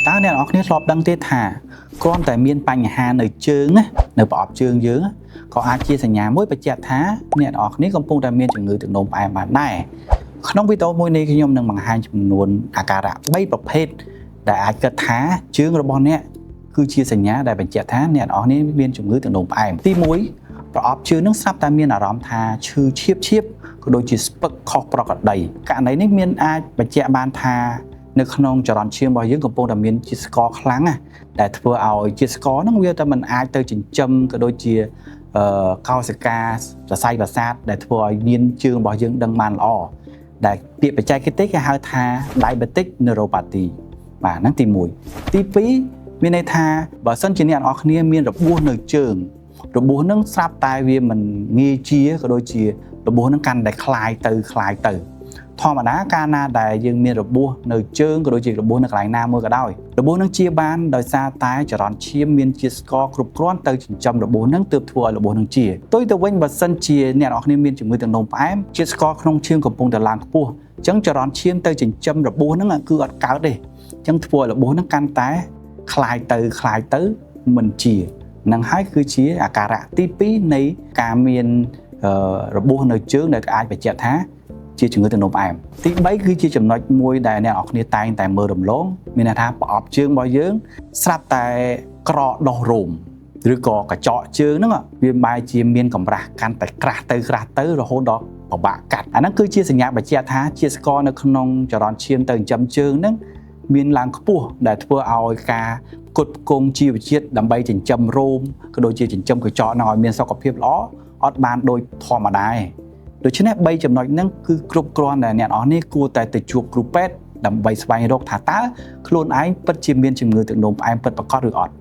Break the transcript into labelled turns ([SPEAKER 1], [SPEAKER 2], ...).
[SPEAKER 1] តើអ្នកនរគ្នាធ្លាប់ដឹងទេថាគ្រាន់តែមានបញ្ហានៅជើងណានៅប្រអប់ជើងយើងក៏អាចជាសញ្ញាមួយបញ្ជាក់ថាអ្នកនរគ្នាកំពុងតែមានជំងឺទឹកនោមផ្អែមបានដែរក្នុងវីដេអូមួយនេះខ្ញុំនឹងបង្ហាញចំនួនអាការៈ3ប្រភេទដែលអាចគិតថាជើងរបស់អ្នកគឺជាសញ្ញាដែលបញ្ជាក់ថាអ្នកនរគ្នាមានជំងឺទឹកនោមផ្អែមទី1ប្រអប់ជើងនឹងស្រាប់តែមានអារម្មណ៍ថាឈឺឈាបក៏ដូចជាស្ពឹកខុសប្រក្រតីករណីនេះមានអាចបញ្ជាក់បានថានៅក្នុងចរន្តឈាមរបស់យើងកំពុងតែមានជាតិស្ករខ្លាំងណាស់ដែលធ្វើឲ្យជាតិស្ករហ្នឹងវាតែមិនអាចទៅចិញ្ចឹមក៏ដូចជាកោសិកាសរសៃប្រសាទដែលធ្វើឲ្យមានជើងរបស់យើងដឹងបានល្អដែលពាក្យបច្ចេកទេសគេហៅថា diabetic neuropathy បាទហ្នឹងទី1ទី2មានន័យថាបើសិនជាអ្នកនរគ្នាមានរបួសនៅជើងរបួសហ្នឹងស្រាប់តែវាមិនងាយជាក៏ដូចជារបួសហ្នឹងកាន់តែคลายទៅធម្មតាកាលណាដែលយើងមានរបួសនៅជើងក៏ដូចជារបួសនៅកន្លែងណាមួយក៏ដោយរបួសនឹងជាបានដោយសារតែចរន្តឈាមមានជាតិស្ករគ្រប់គ្រាន់ទៅចិញ្ចឹមរបួសនឹងទើបធ្វើឲ្យរបួសនឹងជាផ្ទុយទៅវិញបើសិនជាអ្នកនរគ្នាមានជំងឺទឹកនោមផ្អែមជាតិស្ករក្នុងឈាមកំពុងតែឡើងខ្ពស់អញ្ចឹងចរន្តឈាមទៅចិញ្ចឹមរបួសនឹងគឺអត់កើតទេអញ្ចឹងធ្វើឲ្យរបួសនឹងកាន់តែคลายទៅមិនជានឹងហើយគឺជាអាការៈទី2នៃការមានរបួសនៅជើងដែលអាចបញ្ជាក់ថាជាជំងឺទឹកនោមផ្អែមទី3គឺជាចំណុចមួយដែលអ្នកនរគ្នាតែងតែមើលរំលងមានន័យថាប្រអប់ជើងរបស់យើងស្រាប់តែក្រដោះរោមឬក៏កញ្ចក់ជើងហ្នឹងវាបែរជាមានកម្រាស់កាន់តែក្រាស់ទៅរហូតដល់ពិបាកកាត់អាហ្នឹងគឺជាសញ្ញាបញ្ជាក់ថាជាតិស្ករនៅក្នុងចរន្តឈាមទៅចិញ្ចឹមជើងហ្នឹងមានឡើងខ្ពស់ដែលធ្វើឲ្យការផ្គត់ផ្គង់ជីវជាតិដើម្បីចិញ្ចឹមរោមក៏ដូចជាចិញ្ចឹមកញ្ចក់ហ្នឹងឲ្យមានសុខភាពល្អអត់បានដូចធម្មតាទេដូច្នេះ3ចំណុចហ្នឹងគឺគ្រប់គ្រាន់ដែលអ្នកនរនេះគួរតែទៅជួបគ្រូពេទ្យដើម្បីស្វែងរកថាតើខ្លួនឯងពិតជាមានជំងឺទឹកនោមផ្អែមពិតប្រាកដឬអត់